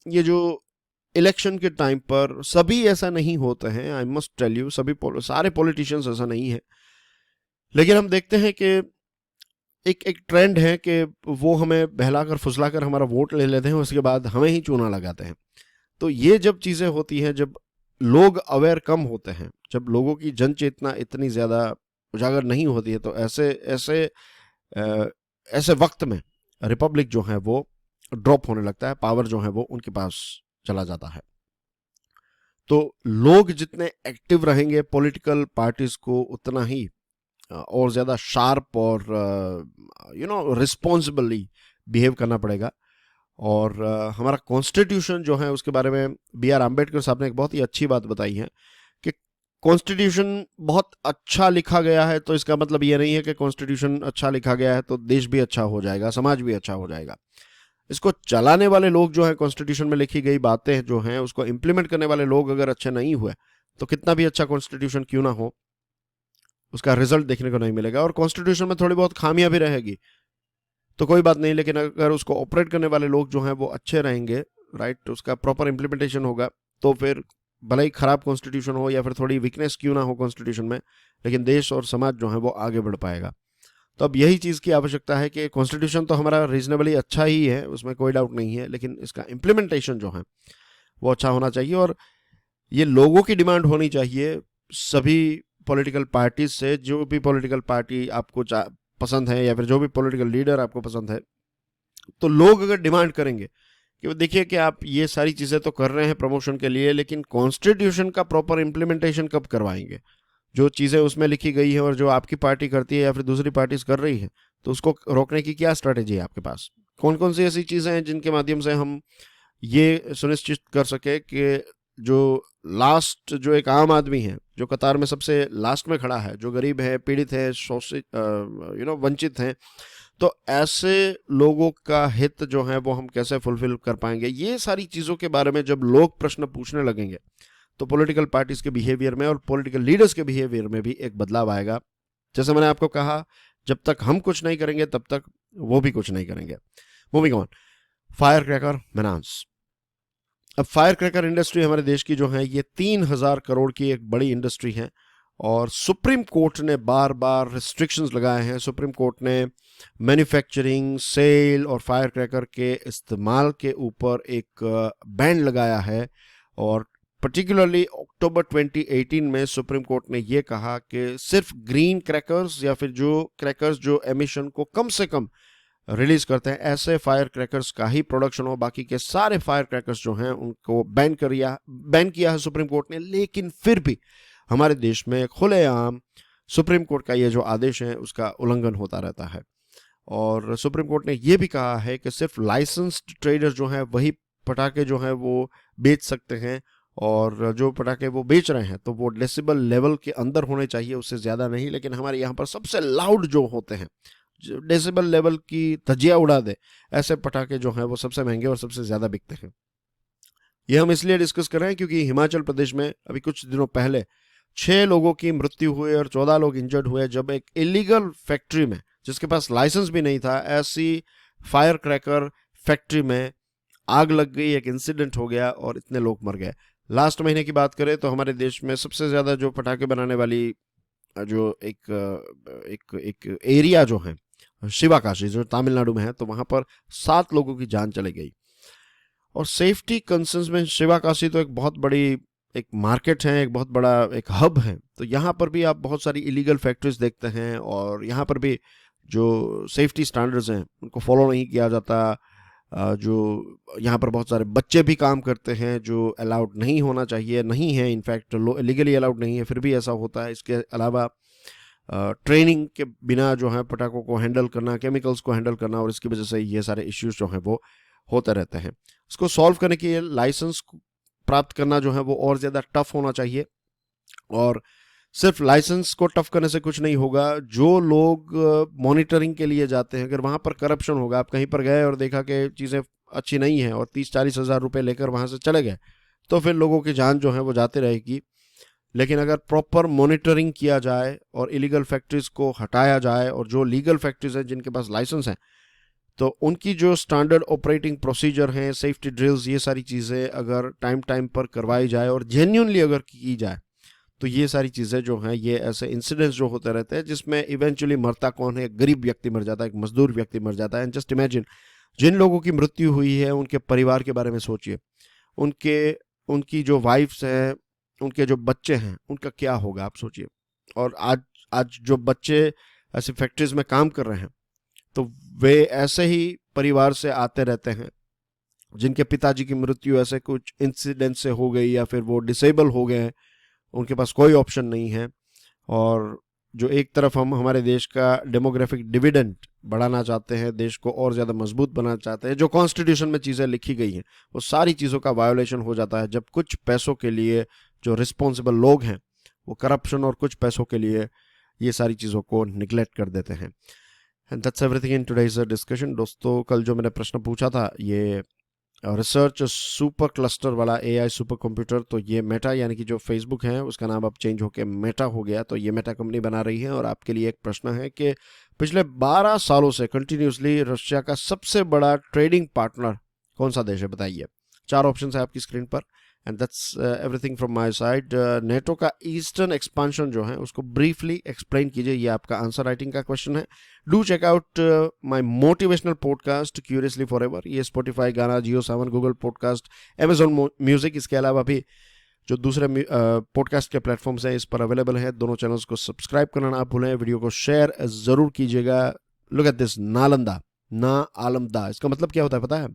ये जो इलेक्शन के टाइम पर, सभी ऐसा नहीं होते हैं, आई मस्ट टेल यू, सारे पॉलिटिशियंस ऐसा नहीं है, लेकिन हम देखते हैं कि एक ट्रेंड है कि वो हमें बहलाकर फुसलाकर हमारा वोट ले लेते हैं, उसके बाद हमें ही चूना लगाते हैं। तो ये जब चीज़ें होती हैं, जब लोग अवेयर कम होते हैं, जब लोगों की जन चेतना इतनी ज़्यादा उजागर नहीं होती है, तो ऐसे वक्त में रिपब्लिक जो है वो ड्रॉप होने लगता है, पावर जो है वो उनके पास चला जाता है। तो लोग जितने एक्टिव रहेंगे पॉलिटिकल पार्टीज को, उतना ही और ज़्यादा शार्प और रिस्पॉन्सिबली बिहेव करना पड़ेगा। और हमारा कॉन्स्टिट्यूशन जो है उसके बारे में B.R. आम्बेडकर साहब ने एक बहुत ही अच्छी बात बताई है कि कॉन्स्टिट्यूशन बहुत अच्छा लिखा गया है तो इसका मतलब ये नहीं है कि कॉन्स्टिट्यूशन अच्छा लिखा गया है तो देश भी अच्छा हो जाएगा, समाज भी अच्छा हो जाएगा। इसको चलाने वाले लोग जो हैं, कॉन्स्टिट्यूशन में लिखी गई बातें जो हैं उसको इम्प्लीमेंट करने वाले लोग अगर अच्छे नहीं हुए तो कितना भी अच्छा कॉन्स्टिट्यूशन क्यों ना हो, उसका रिजल्ट देखने को नहीं मिलेगा। और कॉन्स्टिट्यूशन में थोड़ी बहुत खामियां भी रहेगी तो कोई बात नहीं, लेकिन अगर उसको ऑपरेट करने वाले लोग जो हैं वो अच्छे रहेंगे, राइट, उसका प्रॉपर इम्प्लीमेंटेशन होगा, तो फिर भले ही खराब कॉन्स्टिट्यूशन हो या फिर थोड़ी वीकनेस क्यों ना हो कॉन्स्टिट्यूशन में, लेकिन देश और समाज जो है वो आगे बढ़ पाएगा। तो अब यही चीज़ की आवश्यकता है कि कॉन्स्टिट्यूशन तो हमारा रीजनेबली अच्छा ही है, उसमें कोई डाउट नहीं है, लेकिन इसका इम्प्लीमेंटेशन जो है वो अच्छा होना चाहिए। और ये लोगों की डिमांड होनी चाहिए सभी पॉलिटिकल पार्टीज से। जो भी पॉलिटिकल पार्टी आपको पसंद है या फिर जो भी पॉलिटिकल लीडर आपको पसंद है, तो लोग अगर डिमांड करेंगे कि वो देखिए कि आप ये सारी चीज़ें तो कर रहे हैं प्रमोशन के लिए, लेकिन कॉन्स्टिट्यूशन का प्रॉपर इम्प्लीमेंटेशन कब करवाएंगे, जो चीज़ें उसमें लिखी गई हैं और जो आपकी पार्टी करती है या फिर दूसरी पार्टीज कर रही है, तो उसको रोकने की क्या स्ट्रैटेजी है आपके पास? कौन कौन सी ऐसी चीज़ें हैं जिनके माध्यम से हम ये सुनिश्चित कर सके कि जो लास्ट, जो एक आम आदमी है जो कतार में सबसे लास्ट में खड़ा है, जो गरीब है, पीड़ित है, शोषित, वंचित हैं, तो ऐसे लोगों का हित जो है वो हम कैसे फुलफिल कर पाएंगे? ये सारी चीज़ों के बारे में जब लोग प्रश्न पूछने लगेंगे तो पॉलिटिकल पार्टीज के बिहेवियर में और पॉलिटिकल लीडर्स के बिहेवियर में भी एक बदलाव आएगा। जैसे मैंने आपको कहा, जब तक हम कुछ नहीं करेंगे तब तक वो भी कुछ नहीं करेंगे। Moving on, fire cracker menace. अब फायर क्रैकर इंडस्ट्री हमारे देश की जो है ये 3,000 करोड़ की एक बड़ी इंडस्ट्री है और सुप्रीम कोर्ट ने बार बार रिस्ट्रिक्शंस लगाए हैं। सुप्रीम कोर्ट ने मैन्युफैक्चरिंग, सेल और फायर क्रैकर के इस्तेमाल के ऊपर एक बैन लगाया है और पर्टिकुलरली अक्टूबर 2018 में सुप्रीम कोर्ट ने यह कहा कि सिर्फ ग्रीन क्रैकर्स या फिर जो क्रैकर्स जो एमिशन को कम से कम रिलीज करते हैं, ऐसे फायर क्रैकर्स का ही प्रोडक्शन हो, बाकी के सारे फायर क्रैकर्स जो हैं उनको बैन किया है सुप्रीम कोर्ट ने। लेकिन फिर भी हमारे देश में खुलेआम सुप्रीम कोर्ट का ये जो आदेश है उसका उल्लंघन होता रहता है और सुप्रीम कोर्ट ने यह भी कहा है कि सिर्फ लाइसेंस्ड ट्रेडर जो है वही पटाखे जो है वो बेच सकते हैं और जो पटाखे वो बेच रहे हैं तो वो डेसिबल लेवल के अंदर होने चाहिए, उससे ज़्यादा नहीं। लेकिन हमारे यहाँ पर सबसे लाउड जो होते हैं, जो डेसिबल लेवल की धज्जियाँ उड़ा दे, ऐसे पटाखे जो हैं वो सबसे महंगे और सबसे ज़्यादा बिकते हैं। ये हम इसलिए डिस्कस कर रहे हैं क्योंकि हिमाचल प्रदेश में अभी कुछ दिनों पहले 6 लोगों की मृत्यु हुई और 14 लोग इंजर्ड हुए जब एक इलीगल फैक्ट्री में, जिसके पास लाइसेंस भी नहीं था, ऐसी फायर क्रैकर फैक्ट्री में आग लग गई, एक इंसिडेंट हो गया और इतने लोग मर गए। लास्ट महीने की बात करें तो हमारे देश में सबसे ज़्यादा जो पटाखे बनाने वाली जो एक एरिया जो है शिवाकाशी, जो तमिलनाडु में है, तो वहाँ पर 7 लोगों की जान चली गई। और सेफ्टी कंसर्न्स में शिवाकाशी तो एक बहुत बड़ी एक मार्केट है, एक बहुत बड़ा एक हब है, तो यहाँ पर भी आप बहुत सारी इलीगल फैक्ट्रीज देखते हैं और यहाँ पर भी जो सेफ्टी स्टैंडर्ड्स हैं उनको फॉलो नहीं किया जाता। जो यहाँ पर बहुत सारे बच्चे भी काम करते हैं जो अलाउड नहीं होना चाहिए, नहीं है, इनफैक्ट लीगली अलाउड नहीं है, फिर भी ऐसा होता है। इसके अलावा ट्रेनिंग के बिना जो है पटाखों को हैंडल करना, केमिकल्स को हैंडल करना, और इसकी वजह से ये सारे इश्यूज जो हैं वो होते रहते हैं। इसको सॉल्व करने के लिए लाइसेंस प्राप्त करना जो है वो और ज़्यादा टफ होना चाहिए और सिर्फ लाइसेंस को टफ करने से कुछ नहीं होगा। जो लोग मॉनिटरिंग के लिए जाते हैं, अगर वहाँ पर करप्शन होगा, आप कहीं पर गए और देखा कि चीज़ें अच्छी नहीं हैं और 30-40 हज़ार रुपये लेकर वहाँ से चले गए, तो फिर लोगों की जान जो है वो जाती रहेगी। लेकिन अगर प्रॉपर मॉनिटरिंग किया जाए और इलीगल फैक्ट्रीज को हटाया जाए और जो लीगल फैक्ट्रीज हैं जिनके पास लाइसेंस हैं, तो उनकी जो स्टैंडर्ड ऑपरेटिंग प्रोसीजर हैं, सेफ्टी ड्रिल्स, ये सारी चीज़ें अगर टाइम पर करवाई जाए और जेन्युइनली अगर की जाए, तो ये सारी चीज़ें जो हैं, ये ऐसे इंसिडेंट्स जो होते रहते हैं जिसमें इवेंचुअली मरता कौन है? गरीब व्यक्ति मर जाता है, एक मजदूर व्यक्ति मर जाता है। एंड जस्ट इमेजिन, जिन लोगों की मृत्यु हुई है उनके परिवार के बारे में सोचिए, उनकी जो वाइफ्स हैं, उनके जो बच्चे हैं, उनका क्या होगा आप सोचिए। और आज जो बच्चे ऐसी फैक्ट्रीज में काम कर रहे हैं, तो वे ऐसे ही परिवार से आते रहते हैं जिनके पिताजी की मृत्यु ऐसे कुछ इंसिडेंट से हो गई या फिर वो डिसेबल हो गए हैं, उनके पास कोई ऑप्शन नहीं है। और जो एक तरफ हम हमारे देश का डेमोग्राफिक डिविडेंड बढ़ाना चाहते हैं, देश को और ज़्यादा मजबूत बनाना चाहते हैं, जो कॉन्स्टिट्यूशन में चीज़ें लिखी गई हैं वो सारी चीज़ों का वायोलेशन हो जाता है जब कुछ पैसों के लिए जो रिस्पॉन्सिबल लोग हैं वो करप्शन और कुछ पैसों के लिए ये सारी चीज़ों को निगलेक्ट कर देते हैं। And that's everything in today's discussion. दोस्तों, कल जो मैंने प्रश्न पूछा था, ये रिसर्च सुपर क्लस्टर वाला AI सुपर कंप्यूटर, तो ये मेटा यानी कि जो फेसबुक है उसका नाम अब चेंज होकर मेटा हो गया, तो ये मेटा कंपनी बना रही है। और आपके लिए एक प्रश्न है कि पिछले 12 सालों से कंटिन्यूसली रशिया का सबसे बड़ा ट्रेडिंग पार्टनर कौन सा देश है? बताइए। 4 ऑप्शन है आपकी स्क्रीन पर। And that's everything from my side. NATO का ईस्टर्न एक्सपांशन जो है उसको ब्रीफली एक्सप्लेन कीजिए, ये आपका आंसर राइटिंग का क्वेश्चन है। Do check out my motivational podcast curiously forever, ये Spotify, Gaana, Jio Saavn, Google podcast, Amazon music, इसके अलावा भी जो दूसरे पॉडकास्ट के प्लेटफॉर्म्स हैं इस पर अवेलेबल है। दोनों चैनल्स को सब्सक्राइब करना ना भूलें, वीडियो को शेयर ज़रूर कीजिएगा। लुक एट दिस, नालंदा ना आलमदा, इसका मतलब क्या होता है पता है?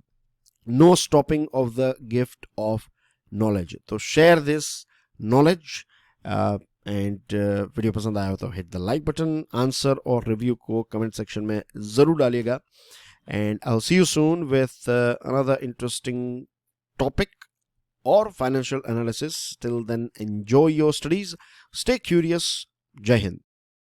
No stopping of the gift of knowledge. तो share this knowledge and video पसंद आया हो तो hit the like button. Answer और रिव्यू को कमेंट सेक्शन में ज़रूर डालिएगा। And I will see you soon with another interesting topic or financial analysis. Till then, enjoy your studies. Stay curious. Jai Hind.